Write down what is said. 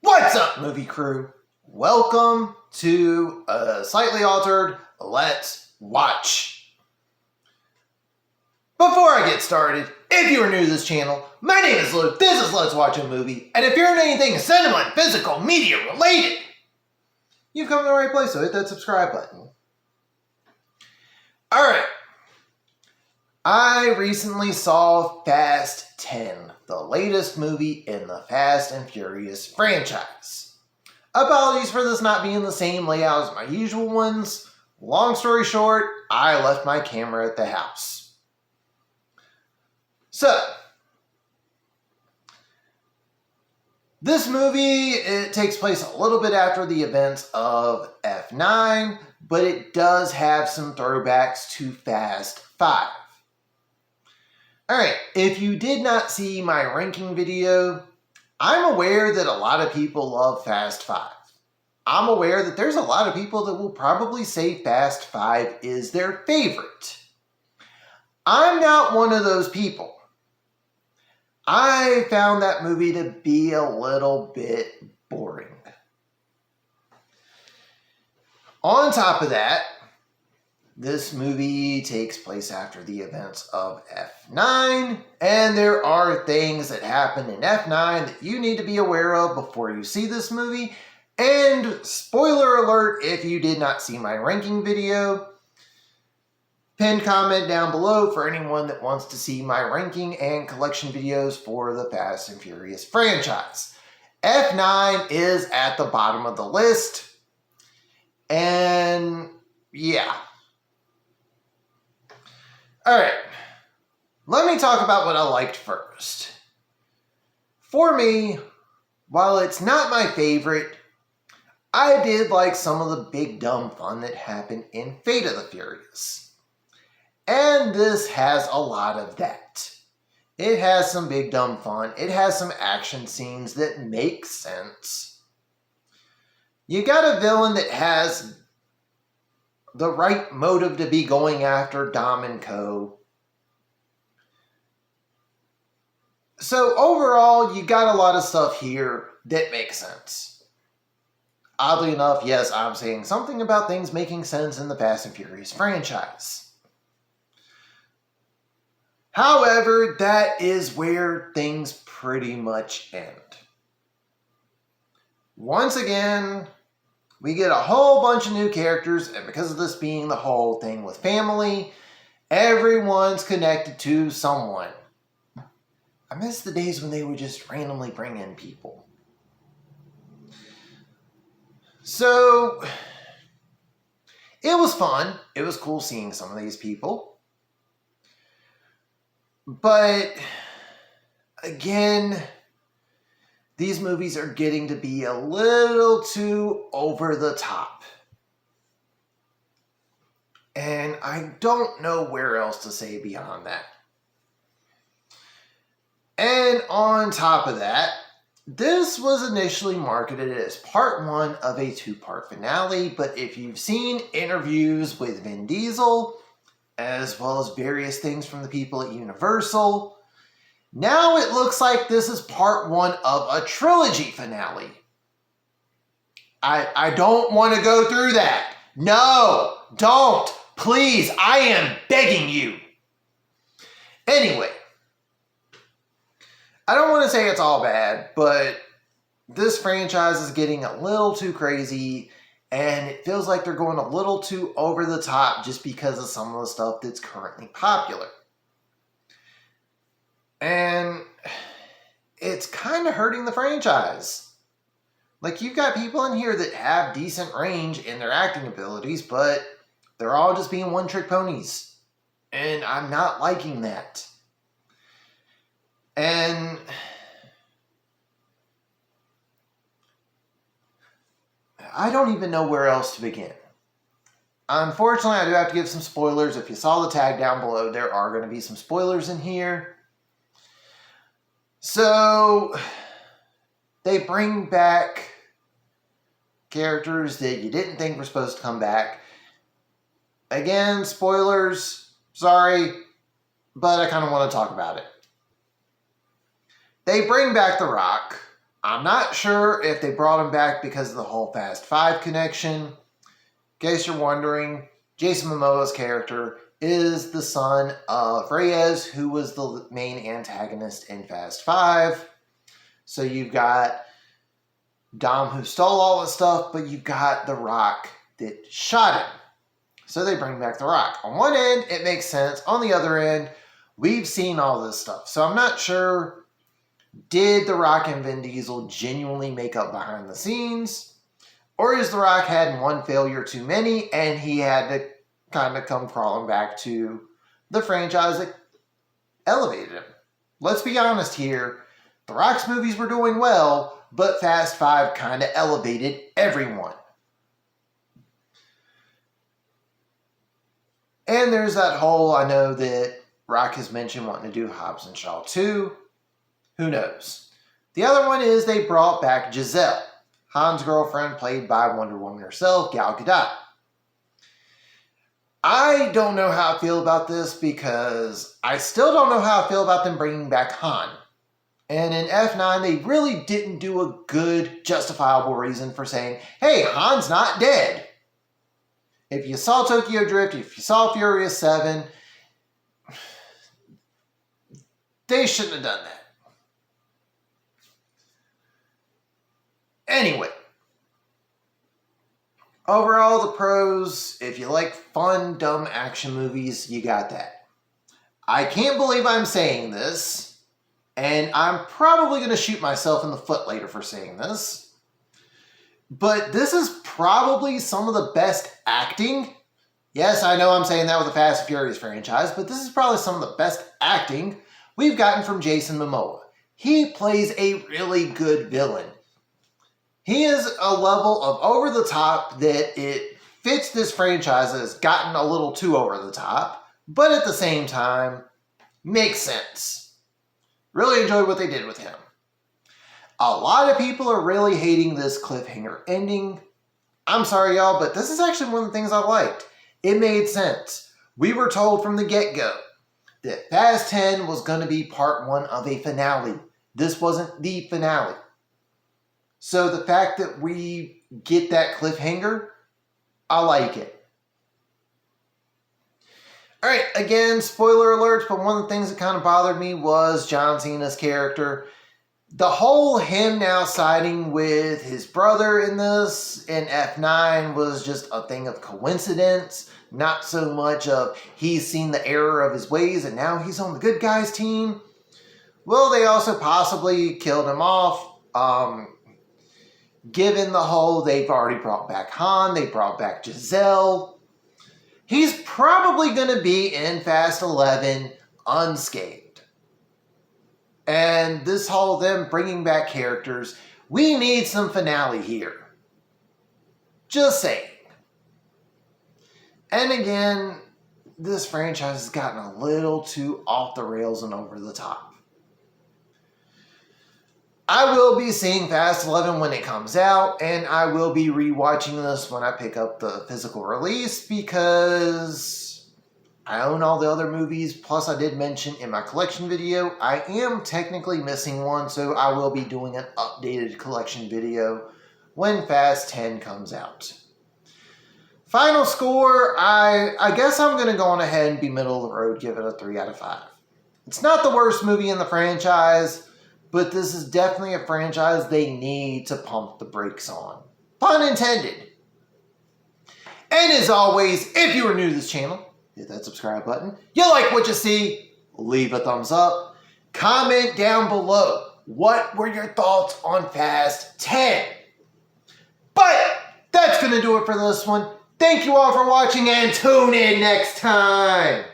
What's up, movie crew? Welcome to a slightly altered Let's Watch. Before I get started, if you are new to this channel, my name is Luke, this is Let's Watch a Movie, and if you're into anything cinema and physical media related, you've come to the right place, so hit that subscribe button. Alright, I recently saw Fast 10, the latest movie in the Fast and Furious franchise. Apologies for this not being the same layout as my usual ones. Long story short, I left my camera at the house. So, this movie, it takes place a little bit after the events of F9, but it does have some throwbacks to Fast 5. Alright, if you did not see my ranking video, I'm aware that a lot of people love Fast 5. I'm aware that there's a lot of people that will probably say Fast 5 is their favorite. I'm not one of those people. I found that movie to be a little bit boring. On top of that, this movie takes place after the events of F9, and there are things that happen in F9 that you need to be aware of before you see this movie. And spoiler alert, if you did not see my ranking video, pinned comment down below for anyone that wants to see my ranking and collection videos for the Fast and Furious franchise. F9 is at the bottom of the list, and yeah. Alright, let me talk about what I liked first. For me, while it's not my favorite, I did like some of the big dumb fun that happened in Fate of the Furious. And this has a lot of that. It has some big dumb fun. It has some action scenes that make sense. You got a villain that has the right motive to be going after Dom and Co. So overall, you got a lot of stuff here that makes sense. Oddly enough, yes, I'm saying something about things making sense in the Fast and Furious franchise. However, that is where things pretty much end. Once again, we get a whole bunch of new characters, and because of this being the whole thing with family, everyone's connected to someone. I miss the days when they would just randomly bring in people. So, it was fun. It was cool seeing some of these people. But, again, these movies are getting to be a little too over the top. And I don't know where else to say beyond that. And on top of that, this was initially marketed as part one of a two-part finale, but if you've seen interviews with Vin Diesel, as well as various things from the people at Universal, now it looks like this is part one of a trilogy finale. I don't want to go through that. No, don't. Please, I am begging you. Anyway, I don't want to say it's all bad, but this franchise is getting a little too crazy, and it feels like they're going a little too over the top just because of some of the stuff that's currently popular. And it's kind of hurting the franchise. Like, you've got people in here that have decent range in their acting abilities, but they're all just being one-trick ponies. And I'm not liking that. And I don't even know where else to begin. Unfortunately, I do have to give some spoilers. If you saw the tag down below, there are going to be some spoilers in here. So, they bring back characters that you didn't think were supposed to come back. Again, spoilers, sorry, but I kind of want to talk about it. They bring back The Rock, I'm not sure if they brought him back because of the whole Fast 5 connection. In case you're wondering, Jason Momoa's character is the son of Reyes, who was the main antagonist in Fast 5. So you've got Dom, who stole all the stuff, but you've got The Rock that shot him. So they bring back The Rock. On one end, it makes sense. On the other end, we've seen all this stuff. So I'm not sure, did The Rock and Vin Diesel genuinely make up behind the scenes? Or is The Rock had one failure too many and he had to kind of come crawling back to the franchise that elevated him? Let's be honest here. The Rock's movies were doing well, but Fast 5 kind of elevated everyone. And there's that whole, I know that Rock has mentioned wanting to do Hobbs and Shaw 2. Who knows? The other one is they brought back Giselle, Han's girlfriend, played by Wonder Woman herself, Gal Gadot. I don't know how I feel about this because I still don't know how I feel about them bringing back Han. And in F9, they really didn't do a good, justifiable reason for saying, hey, Han's not dead. If you saw Tokyo Drift, if you saw Furious 7, they shouldn't have done that. Anyway, overall, the pros, if you like fun, dumb action movies, you got that. I can't believe I'm saying this, and I'm probably going to shoot myself in the foot later for saying this, but this is probably some of the best acting. Yes, I know I'm saying that with the Fast and Furious franchise, but this is probably some of the best acting we've gotten from Jason Momoa. He plays a really good villain. He is a level of over the top that it fits this franchise that has gotten a little too over the top, but at the same time, makes sense. Really enjoyed what they did with him. A lot of people are really hating this cliffhanger ending. I'm sorry, y'all, but this is actually one of the things I liked. It made sense. We were told from the get-go that Fast 10 was going to be part 1 of a finale. This wasn't the finale. So the fact that we get that cliffhanger, I like it. Alright, again, spoiler alerts, but one of the things that kind of bothered me was John Cena's character. The whole him now siding with his brother in this, in F9, was just a thing of coincidence. Not so much of he's seen the error of his ways and now he's on the good guys team. Well, they also possibly killed him off. Given the whole, they've already brought back Han, they brought back Giselle. He's probably going to be in Fast 11 unscathed. And this whole them bringing back characters, we need some finale here. Just saying. And again, this franchise has gotten a little too off the rails and over the top. I will be seeing Fast 11 when it comes out, and I will be rewatching this when I pick up the physical release because I own all the other movies. Plus, I did mention in my collection video, I am technically missing one, so I will be doing an updated collection video when Fast 10 comes out. Final score, I guess I'm going to go on ahead and be middle of the road, give it a 3 out of 5. It's not the worst movie in the franchise, but this is definitely a franchise they need to pump the brakes on. Pun intended. And as always, if you are new to this channel, hit that subscribe button. You like what you see, leave a thumbs up. Comment down below, what were your thoughts on Fast 10? But that's going to do it for this one. Thank you all for watching and tune in next time.